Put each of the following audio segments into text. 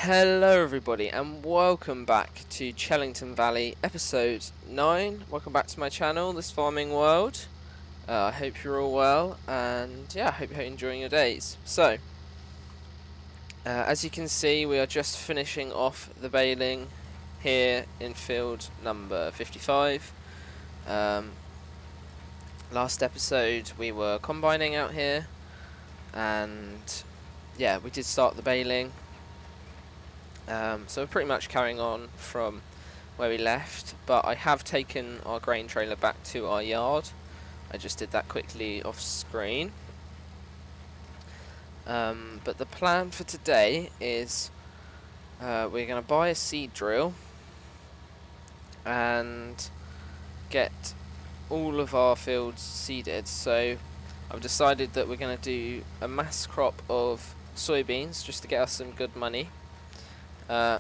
Hello everybody and welcome back to Chellington Valley episode 9. Welcome back to my channel, This Farming World. I hope you're all well and yeah, I hope you're enjoying your days. So, as you can see, we are just finishing off the baling here in field number 55. Last episode we were combining out here and yeah, we did start the baling. So we're pretty much carrying on from where we left, but I have taken our grain trailer back to our yard. I just did that quickly off screen. But the plan for today is we're going to buy a seed drill and get all of our fields seeded. So I've decided that we're going to do a mass crop of soybeans just to get us some good money.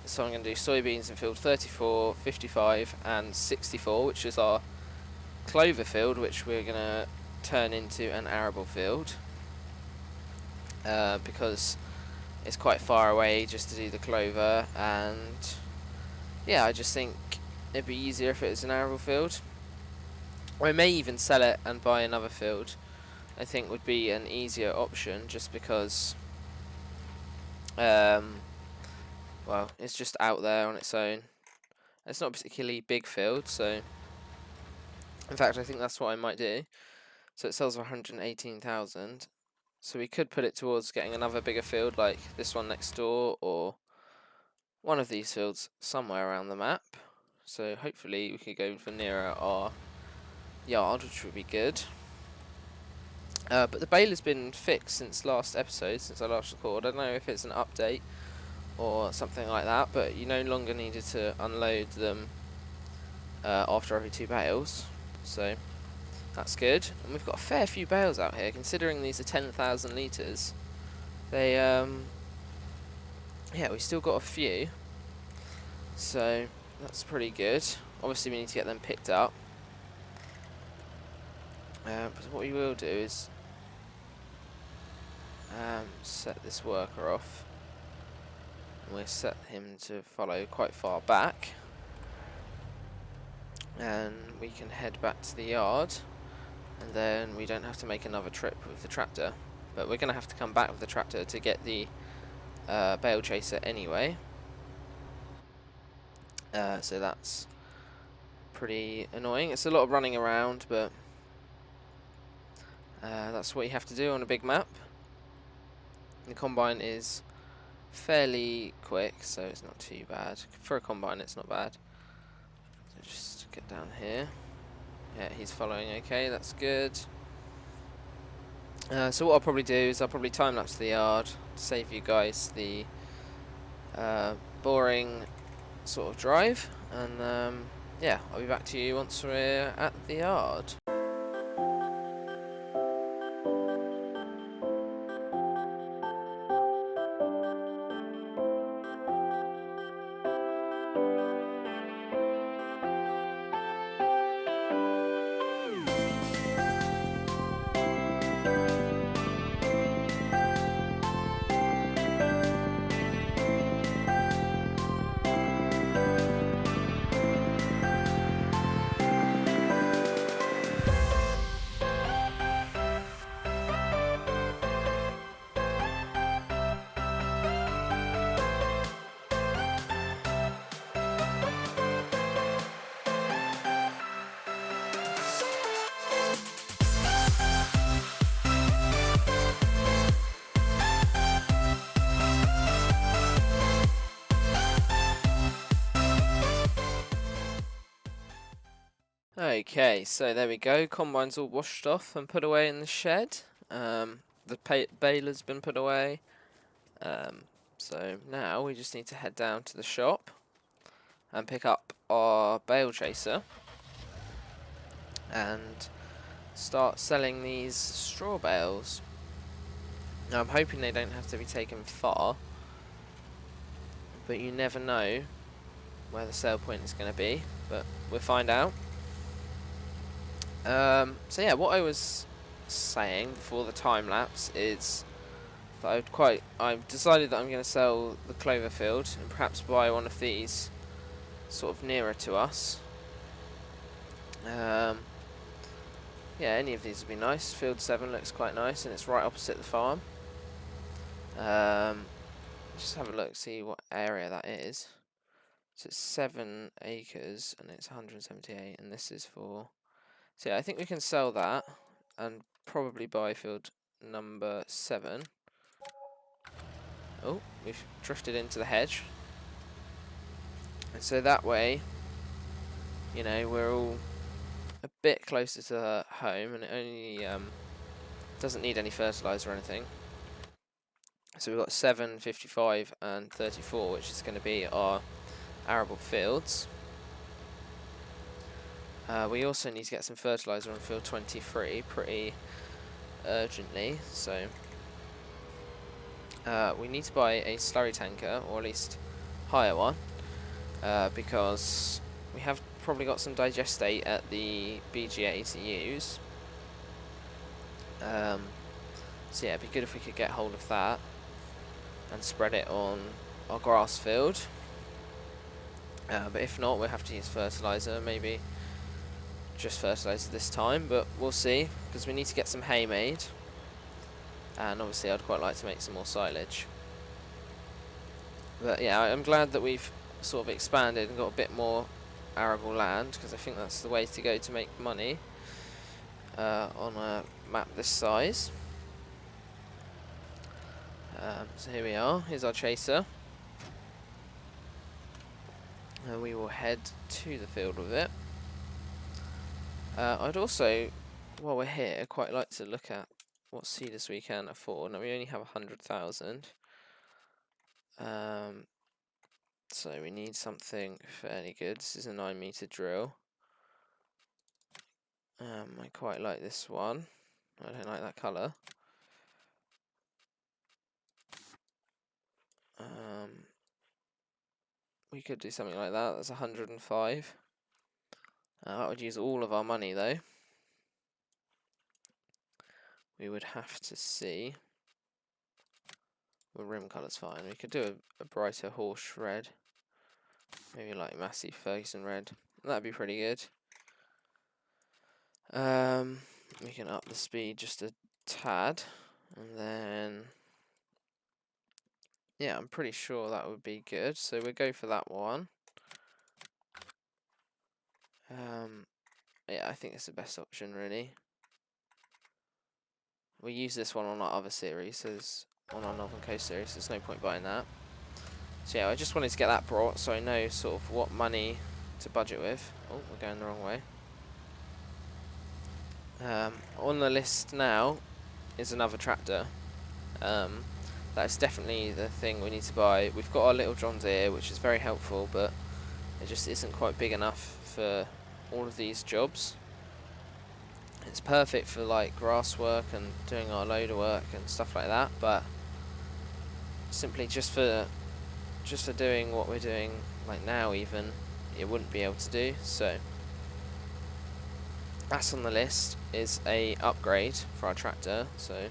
So I'm going to do soybeans in field 34, 55 and 64, which is our clover field, which we're going to turn into an arable field because it's quite far away just to do the clover, and yeah, I just think it'd be easier if it was an arable field. Or I may even sell it and buy another field. I think would be an easier option just because well, it's just out there on its own. It's not a particularly big field, so in fact I think that's what I might do. So it sells for 118,000. So we could put it towards getting another bigger field like this one next door, or one of these fields somewhere around the map. So hopefully we could go for nearer our yard, which would be good. But the bale has been fixed since last episode, since I last recorded. I don't know if it's an update or something like that, but you no longer needed to unload them after every 2 bales, so that's good. And we've got a fair few bales out here, considering these are 10,000 litres. They yeah, we still got a few, so that's pretty good. Obviously we need to get them picked up, but what we will do is set this worker off. We'll set him to follow quite far back, and we can head back to the yard, and then we don't have to make another trip with the tractor, but we're going to have to come back with the tractor to get the bale chaser anyway, so that's pretty annoying. It's a lot of running around, but that's what you have to do on a big map. The combine is fairly quick, so it's not too bad. For a combine it's not bad. So just get down here. Yeah, he's following okay, that's good. So what I'll probably do is I'll probably time lapse the yard to save you guys the boring sort of drive, and yeah, I'll be back to you once we're at the yard. Okay, so there we go. Combine's all washed off and put away in the shed. The baler's been put away. So now we just need to head down to the shop and pick up our bale chaser and start selling these straw bales. Now I'm hoping they don't have to be taken far, but you never know where the sale point is going to be, but we'll find out. So yeah, what I was saying before the time lapse is But I've decided that I'm going to sell the clover field and perhaps buy one of these sort of nearer to us. Yeah, any of these would be nice. Field 7 looks quite nice, and it's right opposite the farm. Just have a look, see what area that is. So it's 7 acres, and it's 178, and this is for... So yeah, I think we can sell that, and probably buy field number 7. Oh, we've drifted into the hedge. And so that way, you know, we're all a bit closer to home, and it only doesn't need any fertilizer or anything. So we've got 7, 55 and 34, which is going to be our arable fields. We also need to get some fertilizer on field 23 pretty urgently, so we need to buy a slurry tanker, or at least hire one, because we have probably got some digestate at the BGA to use. So yeah, it'd be good if we could get hold of that and spread it on our grass field. But if not, we'll have to use fertilizer, maybe just fertilizer this time, but we'll see, because we need to get some hay made, and obviously I'd quite like to make some more silage. But yeah, I'm glad that we've sort of expanded and got a bit more arable land, because I think that's the way to go to make money on a map this size. So here we are, here's our chaser. And we will head to the field with it. I'd also, while we're here, quite like to look at what seeders we can afford. Now, we only have 100,000. So we need something fairly good. This is a 9-meter drill. I quite like this one. I don't like that colour. We could do something like that. That's 105. That would use all of our money, though. We would have to see. The rim colour's fine. We could do a brighter horse red. Maybe like Massey Ferguson red. That'd be pretty good. We can up the speed just a tad. And then... yeah, I'm pretty sure that would be good. So we'll go for that one. Yeah, I think it's the best option, really. We use this one on our other series, on our Northern Coast series, there's no point buying that. So yeah, I just wanted to get that brought so I know sort of what money to budget with. Oh, we're going the wrong way. On the list now is another tractor. That's definitely the thing we need to buy. We've got our little John Deere, which is very helpful, but it just isn't quite big enough for all of these jobs. It's perfect for like grass work and doing our loader work and stuff like that, but simply just for doing what we're doing like now, even it wouldn't be able to do. So that's on the list, is a upgrade for our tractor. So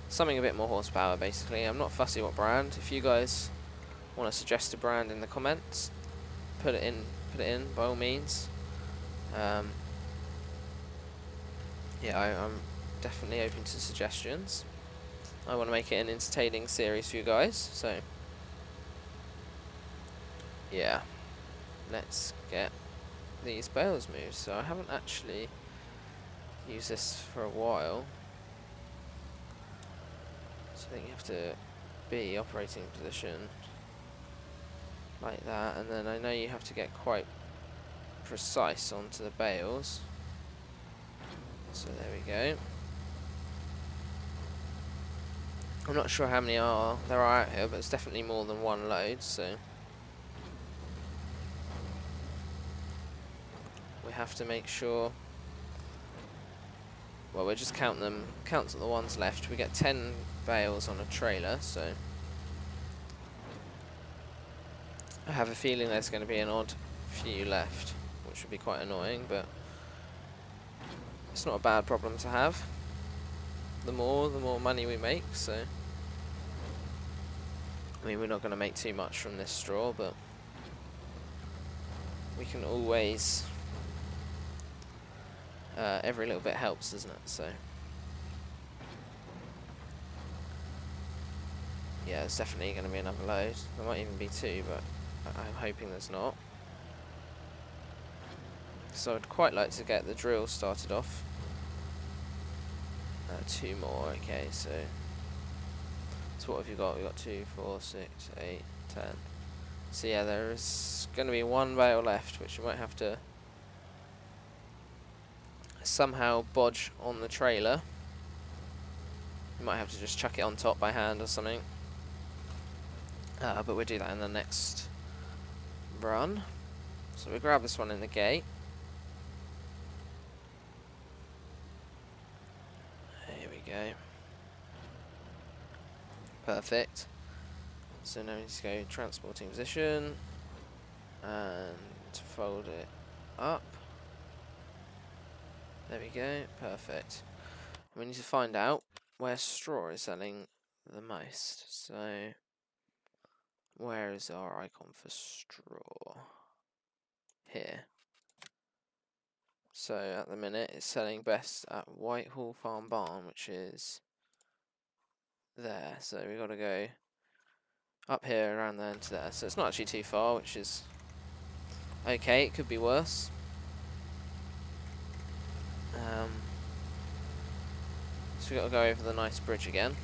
something a bit more horsepower, basically. I'm not fussy what brand. If you guys want to suggest a brand in the comments, put it in by all means. Yeah, I'm definitely open to suggestions. I want to make it an entertaining series for you guys, so yeah, let's get these bales moved. So I haven't actually used this for a while. So I think you have to be operating position like that, and then I know you have to get quite precise onto the bales. So there we go. I'm not sure how many there are out here, but it's definitely more than one load, so we have to make sure. Well, we'll just count the ones left. We get 10 bales on a trailer, so I have a feeling there's going to be an odd few left, which would be quite annoying, but it's not a bad problem to have. The more money we make, so I mean, we're not going to make too much from this straw, but we can always... every little bit helps, doesn't it? So... yeah, it's definitely going to be another load. There might even be two, but I'm hoping there's not. So I'd quite like to get the drill started off. Two more, okay, so what have you got? We've got 2, 4, 6, 8, 10. So yeah, there is going to be one bale left, which you might have to somehow bodge on the trailer. You might have to just chuck it on top by hand or something. But we'll do that in the next run. So we grab this one in the gate. Here we go. Perfect. So now we need to go transporting position and fold it up. There we go. Perfect. We need to find out where straw is selling the most. So where is our icon for straw? Here. So at the minute it's selling best at Whitehall Farm Barn, which is there. So we've got to go up here, around there, and to there. So it's not actually too far, which is okay. It could be worse. So we've got to go over the nice bridge again.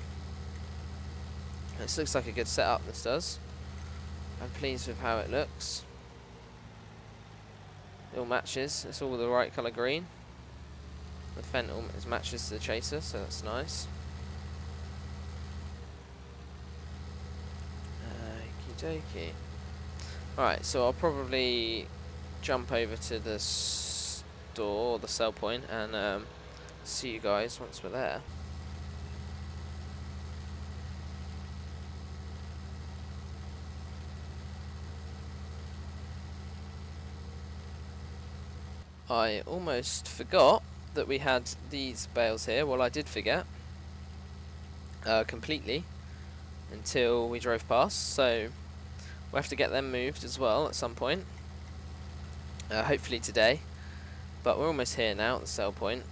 This looks like a good setup, this does. I'm pleased with how it looks. It all matches. It's all the right colour green. The fent matches to the chaser, so that's nice. Okie dokie. Alright, so I'll probably jump over to the store, or the sell point, and see you guys once we're there. I almost forgot that we had these bales here. Well, I did forget completely until we drove past, so we'll have to get them moved as well at some point, hopefully today, but we're almost here now at the sell point.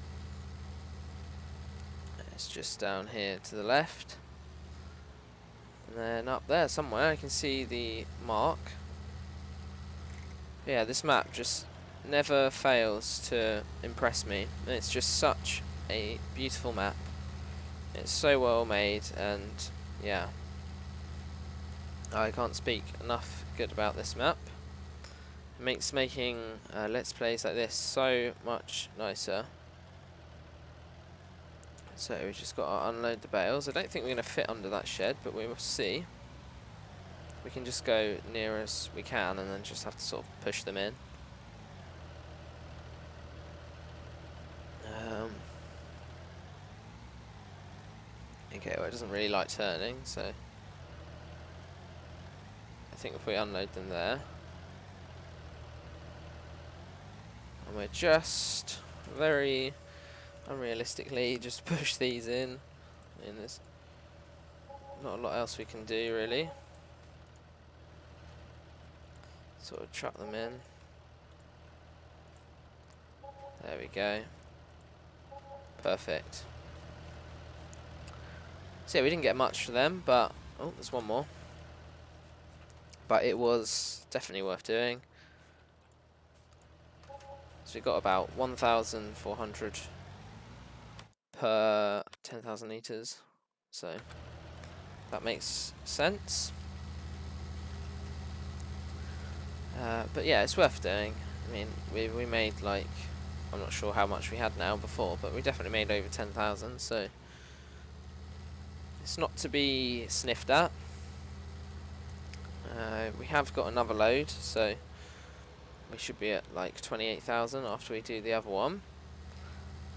It's just down here to the left, and then up there somewhere I can see the mark. Yeah, this map just never fails to impress me. It's just such a beautiful map. It's so well made, and yeah, I can't speak enough good about this map. It makes making Let's Plays like this so much nicer. So we've just got to unload the bales. I don't think we're going to fit under that shed, but we will see. We can just go near as we can and then just have to sort of push them in. Okay, well, it doesn't really like turning, so I think if we unload them there, and we're just very unrealistically just push these in. I mean, there's not a lot else we can do really. Sort of chuck them in. There we go. Perfect. So yeah, we didn't get much for them, but oh, there's one more. But it was definitely worth doing. So we got about 1,400 per 10,000 litres. So that makes sense. But yeah, it's worth doing. I mean, we made like, I'm not sure how much we had now before, but we definitely made over 10,000. So it's not to be sniffed at. We have got another load, so we should be at like 28,000 after we do the other one.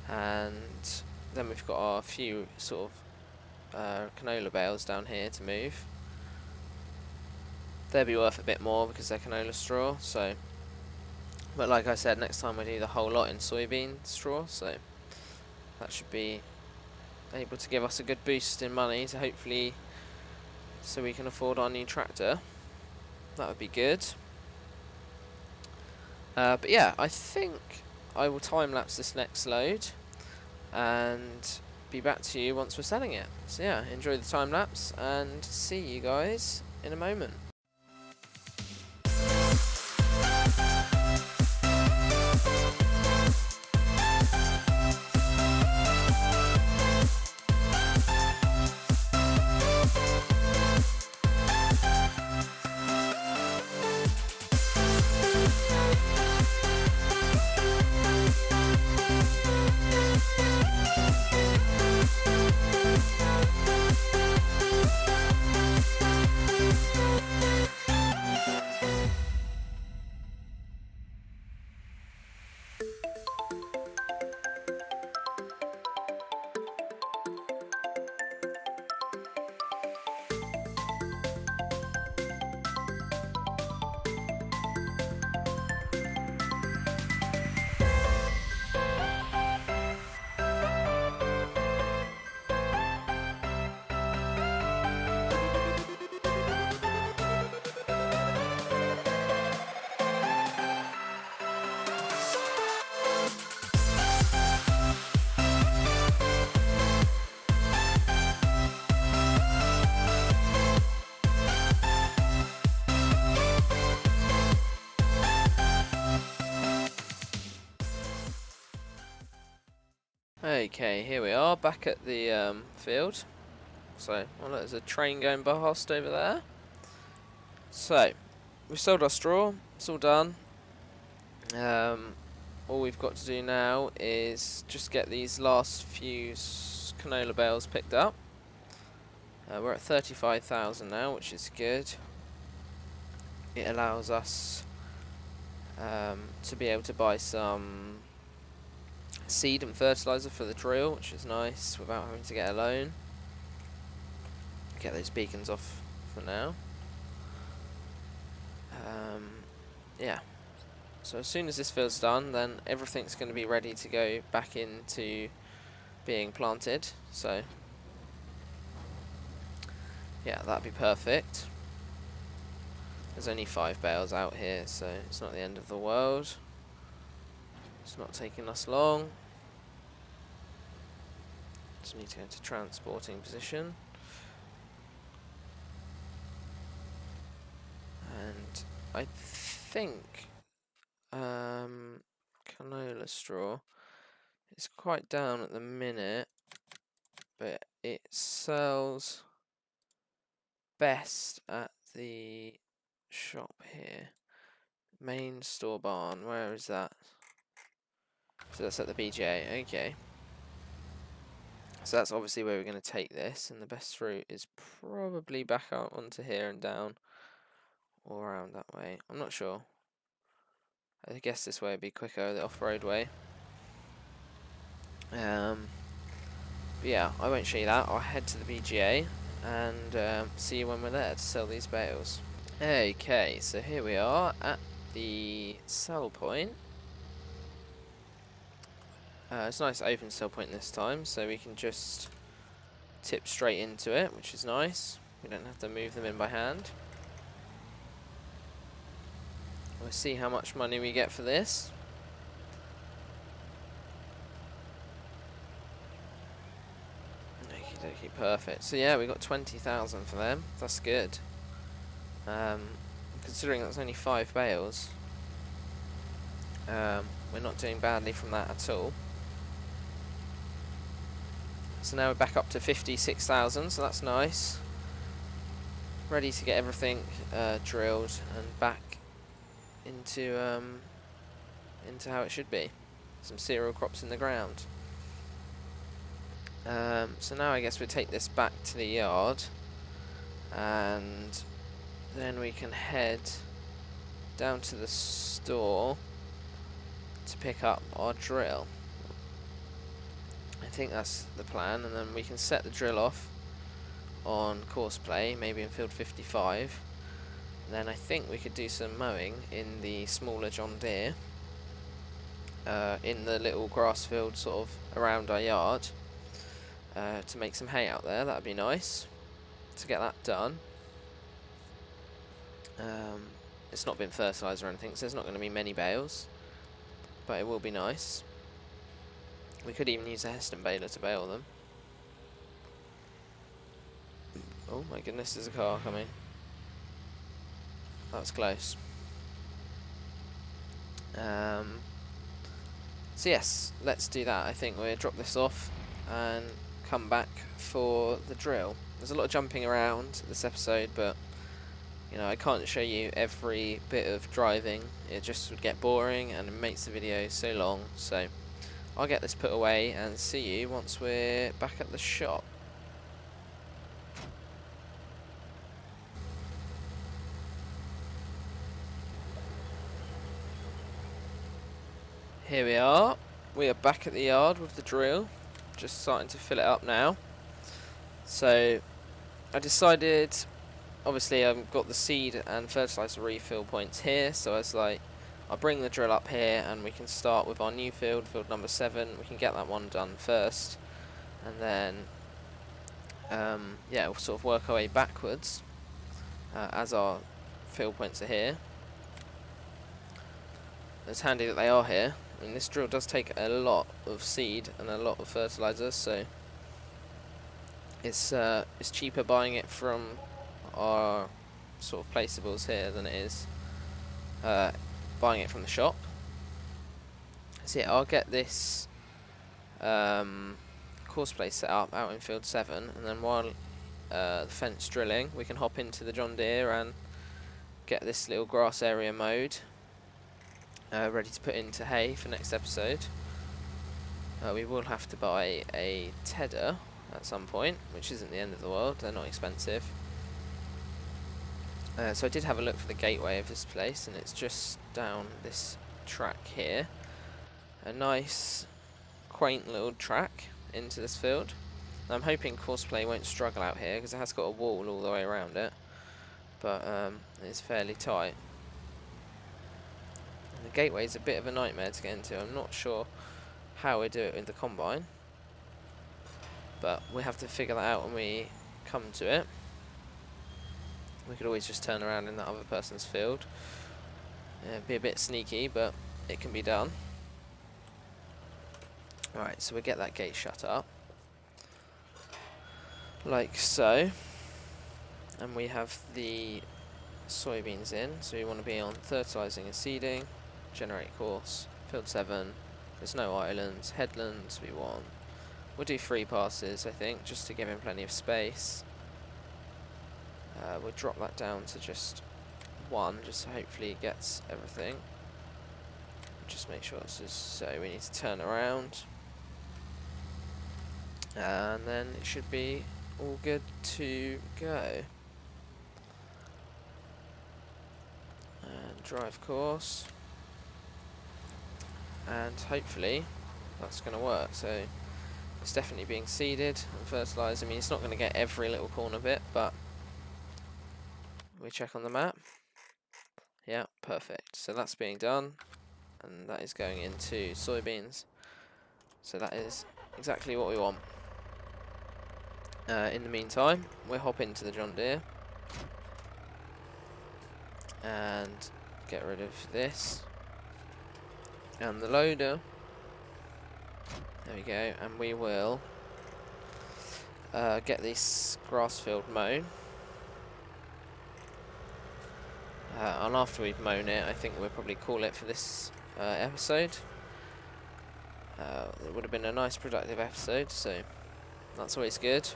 And then we've got our few sort of canola bales down here to move. They'll be worth a bit more because they're canola straw, so. But like I said, next time we do the whole lot in soybean straw, so that should be able to give us a good boost in money to hopefully so we can afford our new tractor. That would be good. But yeah, I think I will time-lapse this next load and be back to you once we're selling it. So yeah, enjoy the time-lapse and see you guys in a moment. Okay, here we are, back at the field. So, well, there's a train going past over there. So, we've sold our straw, it's all done. All we've got to do now is just get these last few canola bales picked up. We're at 35,000 now, which is good. It allows us to be able to buy some seed and fertilizer for the drill, which is nice, without having to get a loan. Get those beacons off for now. Yeah. So as soon as this field's done, then everything's going to be ready to go back into being planted. So yeah, that'd be perfect. There's only 5 bales out here, so it's not the end of the world. It's not taking us long. Just need to go into transporting position. And I think canola straw is quite down at the minute, but it sells best at the shop here. Main store barn, where is that? So that's at the BGA, okay. So that's obviously where we're going to take this, and the best route is probably back out onto here and down, or around that way. I'm not sure. I guess this way would be quicker, the off-road way. But yeah, I won't show you that. I'll head to the BGA and see you when we're there to sell these bales. Okay, so here we are at the sell point. It's a nice open sell point this time, so we can just tip straight into it, which is nice. We don't have to move them in by hand. We'll see how much money we get for this. Okie dokie, perfect. So yeah, we got 20,000 for them. That's good. Considering that's only 5 bales, we're not doing badly from that at all. So now we're back up to 56,000, so that's nice. Ready to get everything drilled and back into how it should be. Some cereal crops in the ground. So now I guess we take this back to the yard, and then we can head down to the store to pick up our drill. I think that's the plan, and then we can set the drill off on course play, maybe in field 55. And then I think we could do some mowing in the smaller John Deere, in the little grass field sort of around our yard, to make some hay out there. That'd be nice to get that done. It's not been fertilised or anything, so there's not going to be many bales, but it will be nice. We could even use a Heston baler to bale them. Oh my goodness, there's a car coming. That's close. So yes, let's do that. I think we'll drop this off and come back for the drill. There's a lot of jumping around this episode, but you know, I can't show you every bit of driving. It just would get boring and it makes the video so long. So I'll get this put away and see you once we're back at the shop. Here we are. We are back at the yard with the drill. Just starting to fill it up now. So I decided, obviously I've got the seed and fertilizer refill points here, so I was like, I'll bring the drill up here and we can start with our new field, field number 7. We can get that one done first, and then yeah, we'll sort of work our way backwards as our field points are here. It's handy that they are here. I mean, this drill does take a lot of seed and a lot of fertilizer, so it's cheaper buying it from our sort of placeables here than it is buying it from the shop. So yeah, I'll get this course place set up out in field 7, and then while the fence drilling, we can hop into the John Deere and get this little grass area mowed, ready to put into hay for next episode. We will have to buy a tedder at some point, which isn't the end of the world. They're not expensive. So I did have a look for the gateway of this place, and it's just down this track here. A nice, quaint little track into this field. I'm hoping Courseplay won't struggle out here, because it has got a wall all the way around it, but it's fairly tight. And the gateway is a bit of a nightmare to get into. I'm not sure how we do it with the combine, but we have to figure that out when we come to it. We could always just turn around in that other person's field. It'd be a bit sneaky, but it can be done. Alright, so we get that gate shut up, like so. And we have the soybeans in, so we want to be on fertilising and seeding, generate course, field 7, there's no islands, headlands we want. We'll do 3 passes, I think, just to give him plenty of space. We'll drop that down to just 1, just so hopefully he gets everything. Just make sure this is so. We need to turn around, and then it should be all good to go. And drive course, and hopefully that's going to work. So it's definitely being seeded and fertilised. I mean, it's not going to get every little corner bit, but we check on the map. Yeah, perfect. So that's being done, and that is going into soybeans. So that is exactly what we want. In the meantime, we'll hop into the John Deere and get rid of this and the loader. There we go, and we will get this grass field mown. And after we've mown it, I think we'll probably call it for this episode. It would have been a nice productive episode, so that's always good.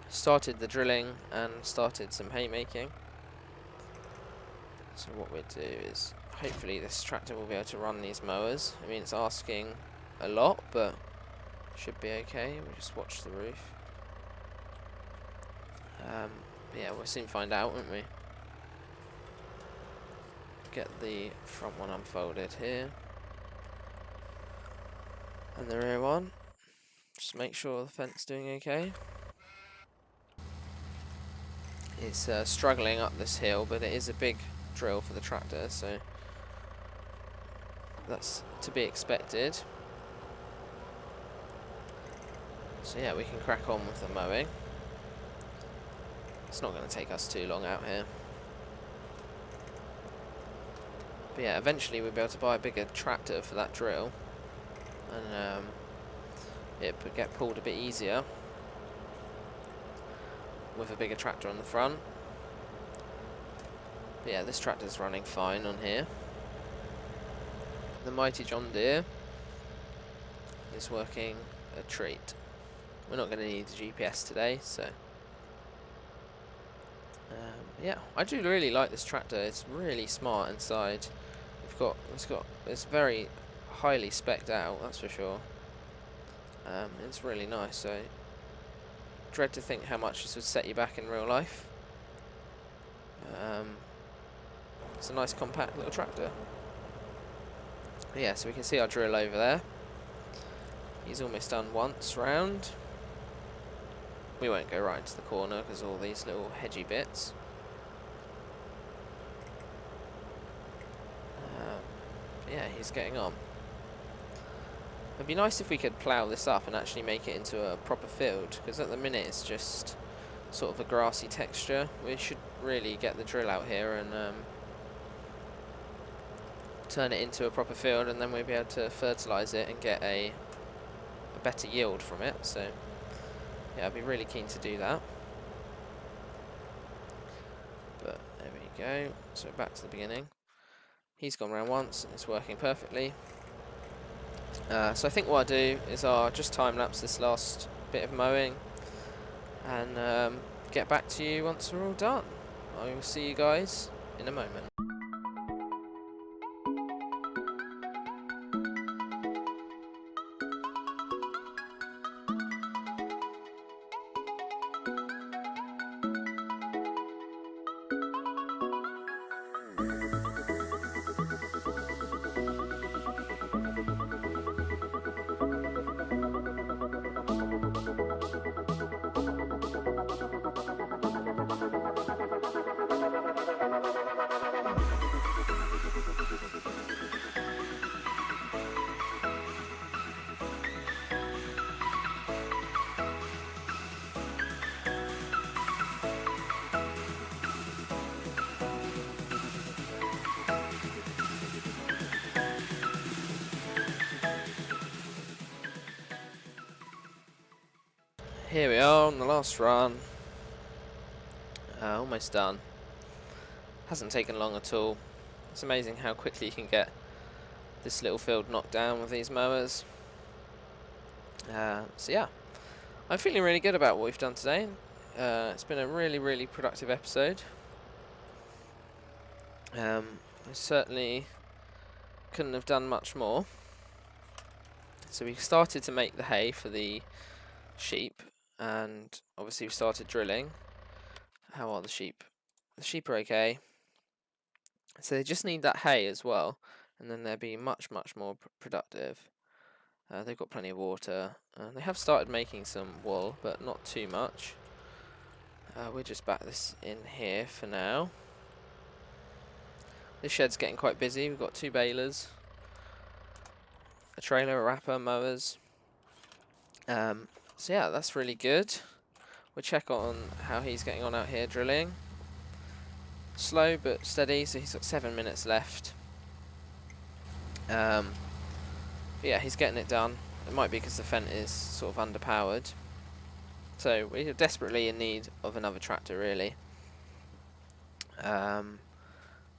Started the drilling and started some haymaking. So what we'll do is, hopefully this tractor will be able to run these mowers. I mean, it's asking a lot, but should be okay. We'll just watch the roof. Yeah, we'll soon find out, won't we? Get the front one unfolded here, and the rear one. Just make sure the fence is doing okay. It's struggling up this hill, but it is a big drill for the tractor, so that's to be expected. So yeah, we can crack on with the mowing. It's not going to take us too long out here. But yeah, eventually we'll be able to buy a bigger tractor for that drill, and it would get pulled a bit easier with a bigger tractor on the front. But yeah, this tractor's running fine on here. The mighty John Deere is working a treat. We're not going to need the GPS today, so yeah, I do really like this tractor. It's really smart inside. It's very highly spec'd out, that's for sure. It's really nice. So dread to think how much this would set you back in real life. It's a nice compact little tractor. Yeah, so we can see our drill over there. He's almost done once round. We won't go right into the corner because all these little hedgy bits. Yeah, he's getting on. It'd be nice if we could plough this up and actually make it into a proper field, because at the minute it's just sort of a grassy texture. We should really get the drill out here and turn it into a proper field, and then we'll be able to fertilise it and get a better yield from it. So yeah, I'd be really keen to do that. But there we go. So back to the beginning. He's gone round once and it's working perfectly. So I think what I'll do is I'll just time lapse this last bit of mowing and get back to you once we're all done. I will see you guys in a moment. Here we are on the last run. Almost done. Hasn't taken long at all. It's amazing how quickly you can get this little field knocked down with these mowers. So yeah, I'm feeling really good about what we've done today. It's been a really productive episode. I certainly couldn't have done much more. So we started to make the hay for the sheep, and obviously we started drilling. How are the sheep? The sheep are okay. So they just need that hay as well, and then they'll be much more productive. They've got plenty of water. They have started making some wool, but not too much. We'll just back this in here for now. This shed's getting quite busy. We've got 2 balers, a trailer, a wrapper, mowers. So yeah, that's really good. We'll check on how he's getting on out here drilling. Slow but steady, so he's got 7 minutes left. But yeah, he's getting it done. It might be because the Fendt is sort of underpowered. So we're desperately in need of another tractor, really.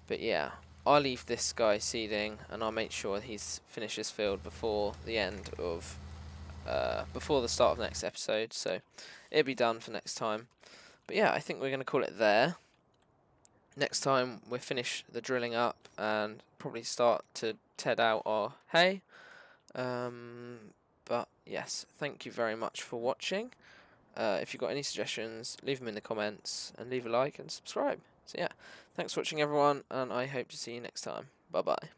But yeah, I'll leave this guy seeding, and I'll make sure he's finished his field before the end of, before the start of the next episode. So it'll be done for next time. But yeah, I think we're going to call it there. Next time we'll finish the drilling up and probably start to ted out our hay. But yes, thank you very much for watching. If you've got any suggestions, leave them in the comments, and leave a like and subscribe. So yeah, thanks for watching everyone, and I hope to see you next time. Bye bye.